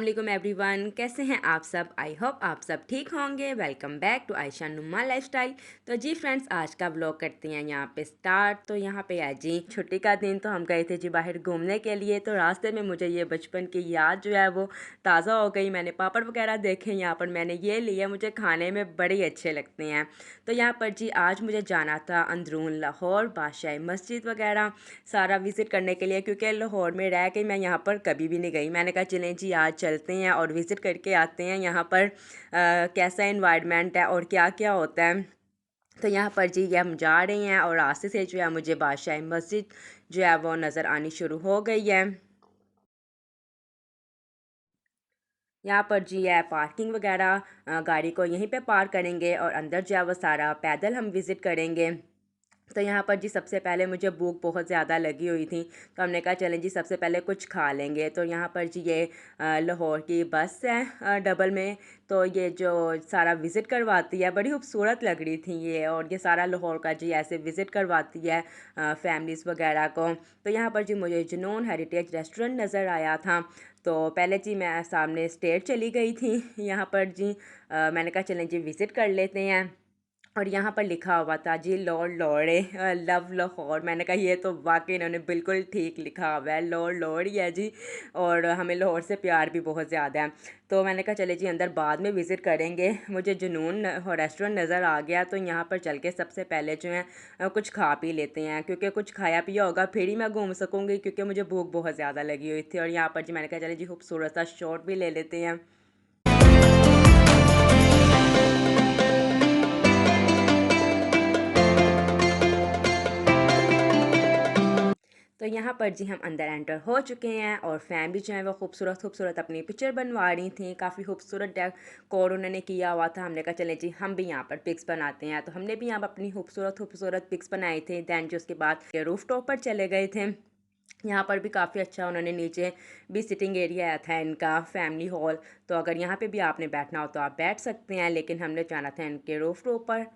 वालेकुम एवरीवन, कैसे हैं आप सब। आई होप आप सब ठीक होंगे। वेलकम बैक टू आयशा नुमा लाइफस्टाइल। तो जी फ्रेंड्स, आज का व्लॉग करते हैं यहाँ पे स्टार्ट। तो यहाँ पे है जी छुट्टी का दिन, तो हम गए थे जी बाहर घूमने के लिए। तो रास्ते में मुझे ये बचपन की याद जो है वो ताज़ा हो गई। मैंने पापड़ वगैरह देखे, यहाँ पर मैंने ये लिए, मुझे खाने में बड़े अच्छे लगते हैं। तो यहाँ पर जी आज मुझे जाना था अंदरून लाहौर, बादशाही मस्जिद वगैरह सारा विज़िट करने के लिए, क्योंकि लाहौर में रह के मैं यहाँ पर कभी भी नहीं गई। मैंने कहा चलें जी आज चलते हैं और विज़िट करके आते हैं यहाँ पर कैसा इन्वायरमेंट है और क्या क्या होता है। तो यहाँ पर जी ये हम जा रहे हैं और रास्ते से जो है मुझे बादशाही मस्जिद जो है वो नज़र आनी शुरू हो गई है। यहाँ पर जी है पार्किंग वगैरह, गाड़ी को यहीं पे पार्क करेंगे और अंदर जो है वो सारा पैदल हम विज़िट करेंगे। तो यहाँ पर जी सबसे पहले मुझे भूख बहुत ज़्यादा लगी हुई थी, तो हमने कहा चलें जी सबसे पहले कुछ खा लेंगे। तो यहाँ पर जी ये लाहौर की बस है डबल में। तो ये जो सारा विज़िट करवाती है, बड़ी खूबसूरत लग रही थी ये, और ये सारा लाहौर का जी ऐसे विज़िट करवाती है फैमिलीज़ वगैरह को। तो यहाँ पर जी मुझे जुनून हेरिटेज रेस्टोरेंट नज़र आया था। तो पहले जी मैं सामने स्टेट चली गई थी। यहाँ पर जी मैंने कहा चलें जी विज़िट कर लेते हैं। और यहाँ पर लिखा हुआ था जी लॉर्ड लॉर्डे लव लाहौर। मैंने कहा ये तो वाकई इन्होंने बिल्कुल ठीक लिखा हुआ है, लॉर्ड लॉर्ड ही है जी। और हमें लाहौर से प्यार भी बहुत ज़्यादा है। तो मैंने कहा चले जी अंदर बाद में विज़िट करेंगे। मुझे जुनून रेस्टोरेंट नज़र आ गया, तो यहाँ पर चल के सबसे पहले जो है कुछ खा पी लेते हैं, क्योंकि कुछ खाया पिया होगा फिर ही मैं घूम सकूँगी, क्योंकि मुझे भूख बहुत ज़्यादा लगी हुई थी। और यहाँ पर जी मैंने कहा चले जी खूबसूरत सा शॉट भी ले लेते हैं। तो यहाँ पर जी हम अंदर एंटर हो चुके हैं और फैमिली जो है वो खूबसूरत खूबसूरत अपनी पिक्चर बनवा रही थी। काफ़ी खूबसूरत डेकोर उन्होंने किया हुआ था। हमने कहा चले जी हम भी यहाँ पर पिक्स बनाते हैं, तो हमने भी यहाँ पर अपनी खूबसूरत खूबसूरत पिक्स बनाए थे। दैन जो उसके बाद रूफ टॉप पर चले गए थे। यहाँ पर भी काफ़ी अच्छा उन्होंने नीचे भी सिटिंग एरिया आया था इनका, फैमिली हॉल। तो अगर यहाँ पे भी आपने बैठना हो तो आप बैठ सकते हैं, लेकिन हमने जाना था इनके रूफ टॉप पर।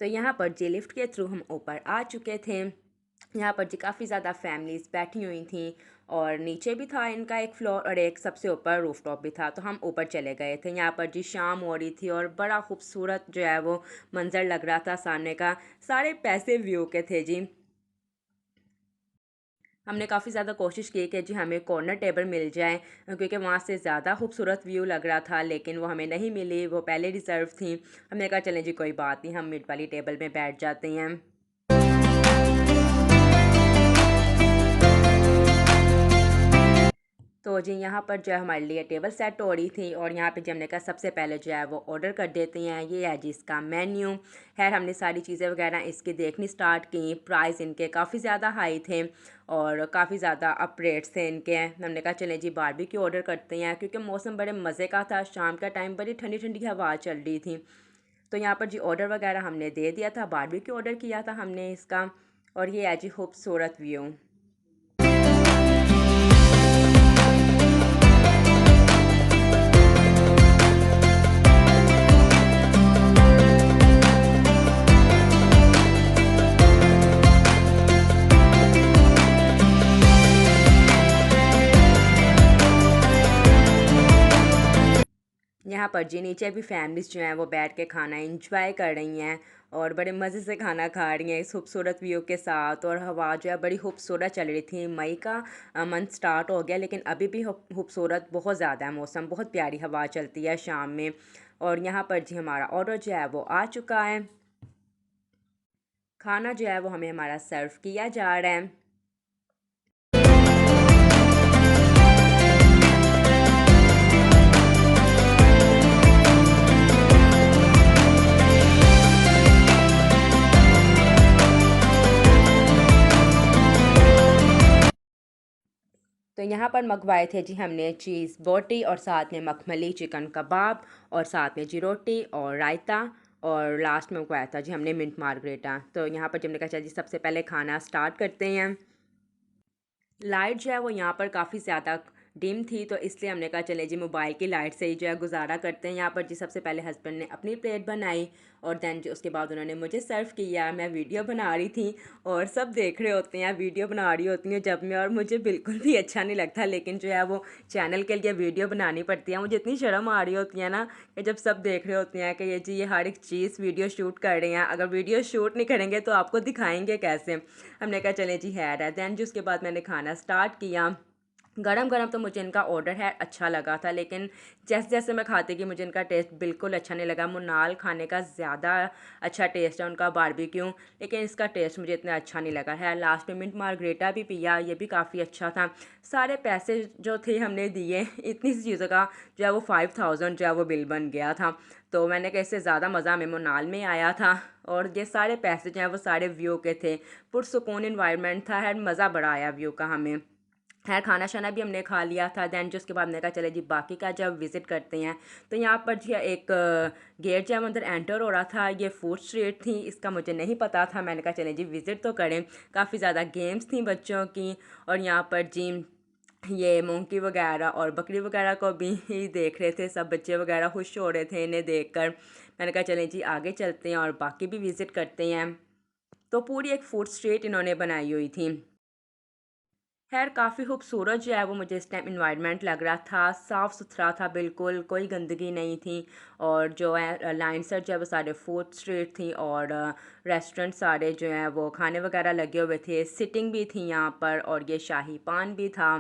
तो यहाँ पर जी लिफ्ट के थ्रू हम ऊपर आ चुके थे। यहाँ पर जी काफ़ी ज़्यादा फैमिलीज़ बैठी हुई थी, और नीचे भी था इनका एक फ्लोर और एक सबसे ऊपर रूफटॉप भी था। तो हम ऊपर चले गए थे। यहाँ पर जी शाम हो रही थी और बड़ा खूबसूरत जो है वो मंज़र लग रहा था सामने का। सारे पैसे व्यू के थे जी। हमने काफ़ी ज़्यादा कोशिश की कि जी हमें कॉर्नर टेबल मिल जाए, क्योंकि वहाँ से ज़्यादा खूबसूरत व्यू लग रहा था, लेकिन वो हमें नहीं मिली, वो पहले रिज़र्व थी। हमने कहा चलें जी कोई बात नहीं, हम मिड वाली टेबल में बैठ जाते हैं। तो जी यहाँ पर जो है हमारे लिए टेबल सेट हो रही थी, और यहाँ पे जी हमने कहा सबसे पहले जो है वो ऑर्डर कर देते हैं। ये है जी इसका मेन्यू। खैर हमने सारी चीज़ें वगैरह इसकी देखनी स्टार्ट की। प्राइस इनके काफ़ी ज़्यादा हाई थे और काफ़ी ज़्यादा अप रेट्स थे इनके। हमने कहा चलें जी बारबेक्यू ऑर्डर करते हैं, क्योंकि मौसम बड़े मज़े का था। शाम का टाइम बड़ी ठंडी ठंडी हवा चल रही थी। तो यहाँ पर जी ऑर्डर वगैरह हमने दे दिया था, बारबेक्यू ऑर्डर किया था हमने इसका। और ये है जी खूबसूरत व्यू। यहाँ पर जी नीचे भी फैमिलीज़ जो हैं वो बैठ के खाना इंजॉय कर रही हैं और बड़े मज़े से खाना खा रही हैं इस खूबसूरत व्यू के साथ। और हवा जो है बड़ी खूबसूरत चल रही थी। मई का मंथ स्टार्ट हो गया, लेकिन अभी भी खूबसूरत बहुत ज़्यादा है मौसम। बहुत प्यारी हवा चलती है शाम में। और यहाँ पर जी हमारा ऑर्डर जो है वो आ चुका है। खाना जो है वो हमें हमारा सर्व किया जा रहा है। तो यहाँ पर मंगवाए थे जी हमने चीज़ बोटी, और साथ में मखमली चिकन कबाब, और साथ में जी रोटी और रायता, और लास्ट में मंगवाया था जी हमने मिंट मार्गरेटा। तो यहाँ पर जब हमने कहा चलिए जी सबसे पहले खाना स्टार्ट करते हैं। लाइट जो है वो यहाँ पर काफ़ी ज़्यादा डिम थी, तो इसलिए हमने कहा चले जी मोबाइल की लाइट से ही जो है गुजारा करते हैं। यहाँ पर जी सबसे पहले हस्बैंड ने अपनी प्लेट बनाई और दैन जी उसके बाद उन्होंने मुझे सर्व किया। मैं वीडियो बना रही थी और सब देख रहे होते हैं, वीडियो बना रही होती हूँ जब मैं, और मुझे बिल्कुल भी अच्छा नहीं लगता, लेकिन जो है वो चैनल के लिए वीडियो बनानी पड़ती है। मुझे इतनी शर्म आ रही होती है ना कि जब सब देख रहे होते हैं कि ये जी ये हर एक चीज़ वीडियो शूट कर रहे हैं, अगर वीडियो शूट नहीं करेंगे तो आपको दिखाएंगे कैसे। हमने कहा चले जी है दैन जी उसके बाद मैंने खाना स्टार्ट किया। गरम गरम तो मुझे इनका ऑर्डर है अच्छा लगा था, लेकिन जैसे जैसे मैं खाती गई मुझे इनका टेस्ट बिल्कुल अच्छा नहीं लगा। मुनाल खाने का ज़्यादा अच्छा टेस्ट है उनका बारबेक्यू, लेकिन इसका टेस्ट मुझे इतना अच्छा नहीं लगा है। लास्ट में मिंट मार्गरेटा भी पिया, ये भी काफ़ी अच्छा था। सारे पैसे जो थे हमने दिए, इतनी सी चीज़ों का जो है वो 5000 जो है वो बिल बन गया था। तो मैंने कहा इससे ज़्यादा मज़ा हमें मुनाल में आया था, और ये सारे पैसे जो हैं वो सारे व्यू के थे। पुरसुकून इन्वायरमेंट था, है मज़ा बड़ा आया व्यू का हमें। खैर खाना शाना भी हमने खा लिया था। दैन जो उसके बाद मैंने कहा चले जी बाकी का जब विज़िट करते हैं। तो यहाँ पर जी एक गेट जब अंदर एंटर हो रहा था, ये फूड स्ट्रीट थी, इसका मुझे नहीं पता था। मैंने कहा चले जी विज़िट तो करें। काफ़ी ज़्यादा गेम्स थी बच्चों की, और यहाँ पर जी ये मोंकी वगैरह और बकरी वगैरह को भी देख रहे थे, सब बच्चे वगैरह खुश हो रहे थे इन्हें देखकर। मैंने कहा चलें जी आगे चलते हैं और बाकी भी विज़िट करते हैं। तो पूरी एक फूड स्ट्रीट इन्होंने बनाई हुई थी। खैर काफ़ी खूबसूरत जो है वो मुझे इस टाइम इन्वायरमेंट लग रहा था, साफ़ सुथरा था, बिल्कुल कोई गंदगी नहीं थी। और जो है लाइन से जो है वो सारे फूड स्ट्रीट थी, और रेस्टोरेंट सारे जो हैं वो खाने वगैरह लगे हुए थे, सिटिंग भी थी यहाँ पर, और ये शाही पान भी था।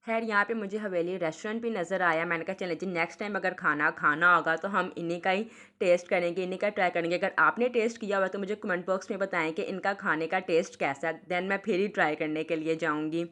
खैर यहाँ पे मुझे हवेली रेस्टोरेंट भी नज़र आया। मैंने कहा चलें जी नेक्स्ट टाइम अगर खाना खाना होगा तो हम इन्हीं का ही टेस्ट करेंगे, इन्हीं का ट्राई करेंगे। अगर आपने टेस्ट किया हुआ तो मुझे कमेंट बॉक्स में बताएं कि इनका खाने का टेस्ट कैसा है, देन मैं फिर ही ट्राई करने के लिए जाऊँगी।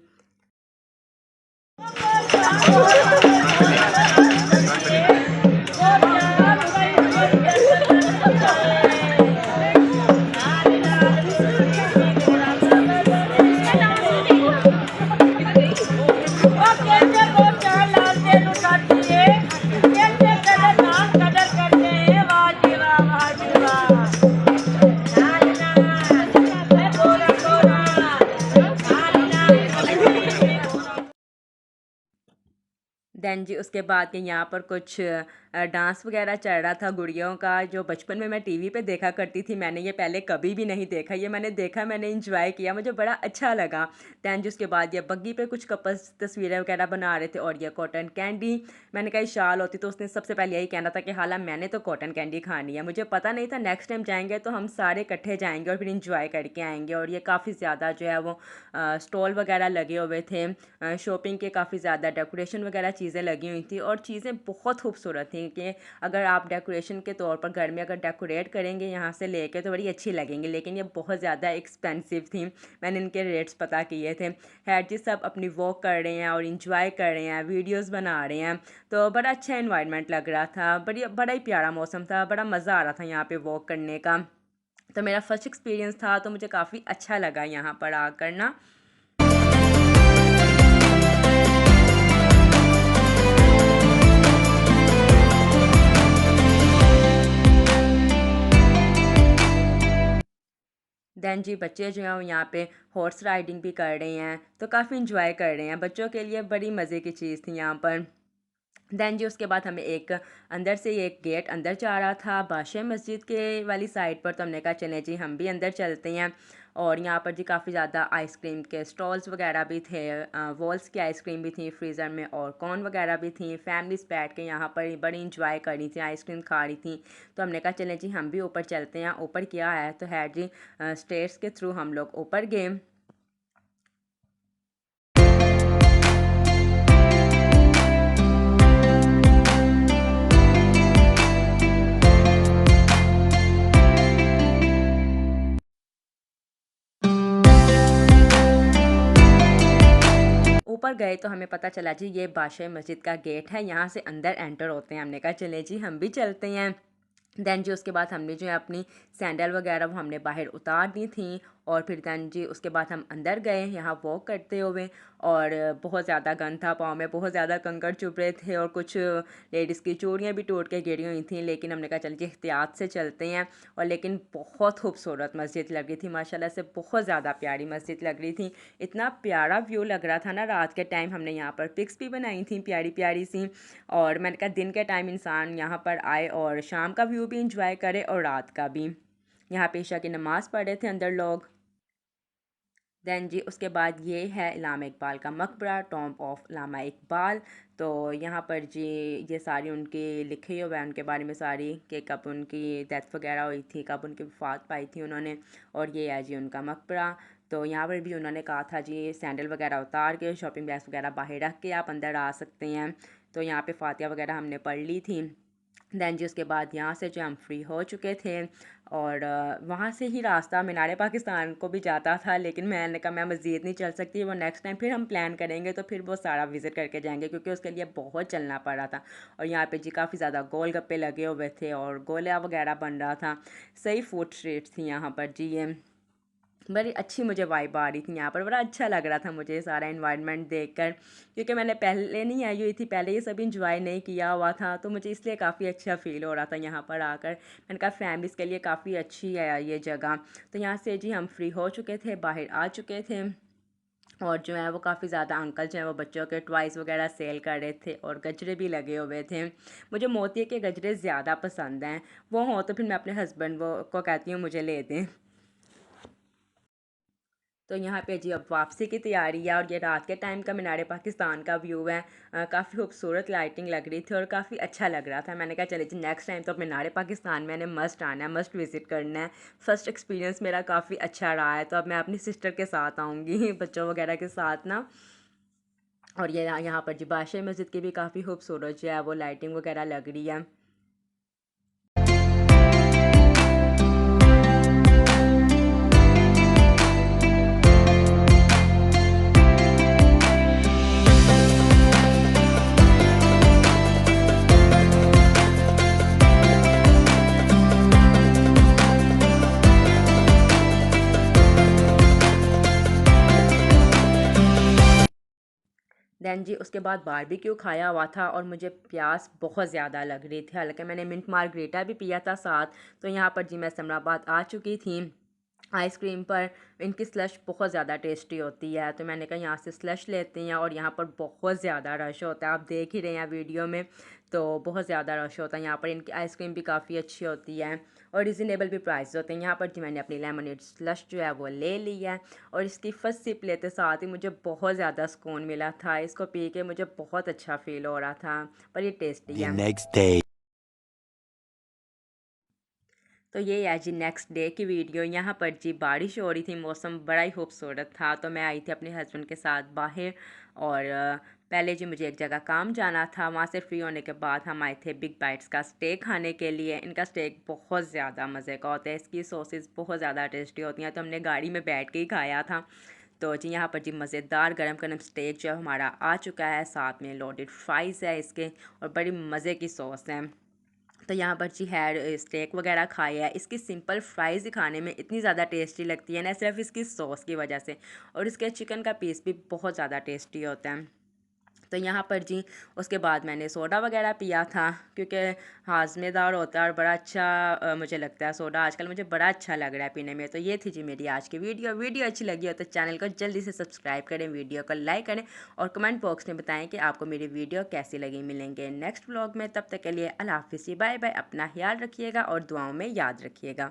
देन जी उसके बाद के यहाँ पर कुछ डांस वगैरह चल रहा था गुड़ियों का, जो बचपन में मैं टीवी पे देखा करती थी। मैंने ये पहले कभी भी नहीं देखा, ये मैंने देखा, मैंने इंजॉय किया, मुझे बड़ा अच्छा लगा। देन जी उसके बाद ये बग्गी पे कुछ कपल्स तस्वीरें वगैरह बना रहे थे, और ये कॉटन कैंडी। मैंने कहा शाल होती तो उसने सबसे पहले यही कहना था कि हाला मैंने तो कॉटन कैंडी खानी है। मुझे पता नहीं था नेक्स्ट टाइम जाएंगे तो हम सारे इकट्ठे जाएंगे और फिर इंजॉय करके आएंगे। और ये काफ़ी ज़्यादा जो है वो स्टॉल वगैरह लगे हुए थे, शॉपिंग के काफ़ी ज़्यादा डेकोरेशन वगैरह चीज़ें लगी हुई थी, और चीज़ें बहुत खूबसूरत थी कि अगर आप डेकोरेशन के तौर पर घर में अगर डेकोरेट करेंगे यहाँ से लेके तो बड़ी अच्छी लगेंगी, लेकिन ये बहुत ज़्यादा एक्सपेंसिव थी। मैंने इनके रेट्स पता किए थे। खैर जी सब अपनी वॉक कर रहे हैं और इंजॉय कर रहे हैं, वीडियोज़ बना रहे हैं। तो बड़ा अच्छा इन्वायरमेंट लग रहा था, बड़ा ही प्यारा मौसम था, बड़ा मज़ा आ रहा था यहाँ पे वॉक करने का। तो मेरा फर्स्ट एक्सपीरियंस था, तो मुझे काफ़ी अच्छा लगा यहाँ पर आकर ना। देन जी बच्चे जो हैं वो यहाँ पे हॉर्स राइडिंग भी कर रहे हैं, तो काफ़ी इंजॉय कर रहे हैं। बच्चों के लिए बड़ी मज़े की चीज़ थी यहाँ पर। देन जी उसके बाद हमें एक अंदर से एक गेट अंदर जा रहा था बादशाह मस्जिद के वाली साइड पर, तो हमने कहा चलें जी हम भी अंदर चलते हैं। और यहाँ पर जी काफ़ी ज़्यादा आइसक्रीम के स्टॉल्स वगैरह भी थे, वॉल्स की आइसक्रीम भी थी फ्रीज़र में, और कॉर्न वगैरह भी थी। फैमिलीज बैठ के यहाँ पर बड़ी इंजॉय कर रही थी, आइसक्रीम खा रही थी। तो हमने कहा चलें जी हम भी ऊपर चलते हैं। ऊपर किया है तो है जी स्टेयर्स के थ्रू हम लोग ऊपर गए। ऊपर गए तो हमें पता चला जी ये बादशाह मस्जिद का गेट है, यहाँ से अंदर एंटर होते हैं। हमने कहा चले जी हम भी चलते हैं। देन जी उसके बाद हमने जो है अपनी सैंडल वगैरह वो हमने बाहर उतार दी थी, और फिर दैन जी उसके बाद हम अंदर गए यहाँ वॉक करते हुए, और बहुत ज़्यादा गंद था, पाँव में बहुत ज़्यादा कंकड़ चुभ रहे थे और कुछ लेडीज़ की चूड़ियाँ भी टूट के गिरी हुई थी, लेकिन हमने कहा चल जी एहतियात से चलते हैं। और लेकिन बहुत खूबसूरत मस्जिद लग रही थी, माशाल्लाह से बहुत ज़्यादा प्यारी मस्जिद लग रही थी। इतना प्यारा व्यू लग रहा था ना रात के टाइम। हमने यहाँ पर पिक्स भी बनाई थी प्यारी प्यारी सी, और मैंने कहा दिन के टाइम इंसान यहाँ पर आए और शाम का व्यू भी इंजॉय करे और रात का भी। यहाँ पे इशा की नमाज़ पढ़ रहे थे अंदर लोग। दैन जी उसके बाद ये है इलामा इकबाल का मकबरा, टॉम्ब ऑफ इलामा इकबाल। तो यहाँ पर जी ये सारी उनकी लिखे हुए हैं उनके बारे में सारी, कि कब उनकी डेथ वगैरह हुई थी, कब उनकी वफ़ात पाई थी उन्होंने, और ये है जी उनका मकबरा। तो यहाँ पर भी उन्होंने कहा था जी सैंडल वगैरह उतार के, शॉपिंग बैग्स वगैरह बाहर रख के आप अंदर आ सकते हैं। तो यहाँ पे फातिहा वगैरह हमने पढ़ ली थी। दैन जी उसके बाद यहाँ से जो हम फ्री हो चुके थे, और वहाँ से ही रास्ता मीनार पाकिस्तान को भी जाता था, लेकिन मैंने कहा मैं मज़ीद नहीं चल सकती, वो नेक्स्ट टाइम फिर हम प्लान करेंगे तो फिर वो सारा विज़िट करके जाएंगे, क्योंकि उसके लिए बहुत चलना पड़ रहा था। और यहाँ पे जी काफ़ी ज़्यादा गोल गप्पे लगे हुए थे और गोला वगैरह बन रहा था। सही फूड स्ट्रीट थी यहाँ पर जी ये, बड़ी अच्छी मुझे वाइब आ रही थी यहाँ पर, बड़ा अच्छा लग रहा था मुझे सारा इन्वायरमेंट देखकर, क्योंकि मैंने पहले नहीं आई हुई थी, पहले ये सब इंजॉय नहीं किया हुआ था, तो मुझे इसलिए काफ़ी अच्छा फ़ील हो रहा था यहाँ पर आकर। मैंने कहा फैमिलीज़ के लिए काफ़ी अच्छी है ये जगह। तो यहाँ से जी हम फ्री हो चुके थे, बाहर आ चुके थे, और जो है वो काफ़ी ज़्यादा अंकल जो है वो बच्चों के टॉयज़ वगैरह सेल कर रहे थे, और गजरे भी लगे हुए थे। मुझे मोती के गजरे ज़्यादा पसंद हैं, वो हों तो फिर मैं अपने हस्बैंड वो को कहती हूँ मुझे ले दें। तो यहाँ पे जी अब वापसी की तैयारी है, और ये रात के टाइम का मीनार पाकिस्तान का व्यू है। काफ़ी खूबसूरत लाइटिंग लग रही थी और काफ़ी अच्छा लग रहा था। मैंने कहा चले जी नेक्स्ट टाइम तो मीनार पाकिस्तान मैंने मस्ट आना है, मस्ट विज़िट करना है। फ़र्स्ट एक्सपीरियंस मेरा काफ़ी अच्छा रहा है, तो अब मैं अपनी सिस्टर के साथ आऊँगी बच्चों वगैरह के साथ ना। और ये यहाँ पर जी बादशाही मस्जिद की भी काफ़ी खूबसूरत जो है वो लाइटिंग वगैरह लग रही है। दैन जी उसके बाद बारबेक्यू खाया हुआ था, और मुझे प्यास बहुत ज़्यादा लग रही थी, हालांकि मैंने मिंट मार्गरीटा भी पिया था साथ। तो यहाँ पर जी मैं समराबाद आ चुकी थी आइसक्रीम पर। इनकी स्लश बहुत ज़्यादा टेस्टी होती है, तो मैंने कहा यहाँ से स्लश लेते हैं, और यहाँ पर बहुत ज़्यादा रश होता है, आप देख ही रहे हैं वीडियो में। तो बहुत ज़्यादा रश होता है यहाँ पर, इनकी आइसक्रीम भी काफ़ी अच्छी होती है और रिजनेबल भी प्राइस होते हैं यहाँ पर जी। मैंने अपनी लेमनेड स्लश जो है वो ले ली है, और इसकी फर्स्ट सिप लेते साथ ही मुझे बहुत ज़्यादा सुकून मिला था। इसको पी के मुझे बहुत अच्छा फ़ील हो रहा था, पर ये टेस्टी The है। next day. तो ये है जी नेक्स्ट डे की वीडियो। यहाँ पर जी बारिश हो रही थी, मौसम बड़ा ही खूबसूरत था, तो मैं आई थी अपने हस्बैंड के साथ बाहर। और पहले जी मुझे एक जगह काम जाना था, वहाँ से फ्री होने के बाद हम आए थे बिग बाइट्स का स्टेक खाने के लिए। इनका स्टेक बहुत ज़्यादा मज़े का होता है, इसकी सॉसेस बहुत ज़्यादा टेस्टी होती हैं, तो हमने गाड़ी में बैठ के ही खाया था। तो जी यहाँ पर जी मज़ेदार गरम गरम स्टेक जो हमारा आ चुका है, साथ में लोडेड फ्राइज़ है इसके, और बड़ी मज़े की सॉस है। तो यहाँ पर जी है स्टेक वगैरह खाए है। इसकी सिंपल फ्राइज़ ही खाने में इतनी ज़्यादा टेस्टी लगती है ना, सिर्फ इसकी सॉस की वजह से, और इसके चिकन का पीस भी बहुत ज़्यादा टेस्टी होता है। तो यहाँ पर जी उसके बाद मैंने सोडा वगैरह पिया था, क्योंकि हाजमेदार होता है और बड़ा अच्छा मुझे लगता है सोडा, आजकल मुझे बड़ा अच्छा लग रहा है पीने में। तो ये थी जी मेरी आज की वीडियो। वीडियो अच्छी लगी हो तो चैनल को जल्दी से सब्सक्राइब करें, वीडियो को लाइक करें, और कमेंट बॉक्स में बताएं कि आपको मेरी वीडियो कैसी लगी। मिलेंगे नेक्स्ट व्लॉग में, तब तक के लिए अल्लाह हाफिज़, बाय बाय। अपना ख्याल रखिएगा और दुआओं में याद रखिएगा।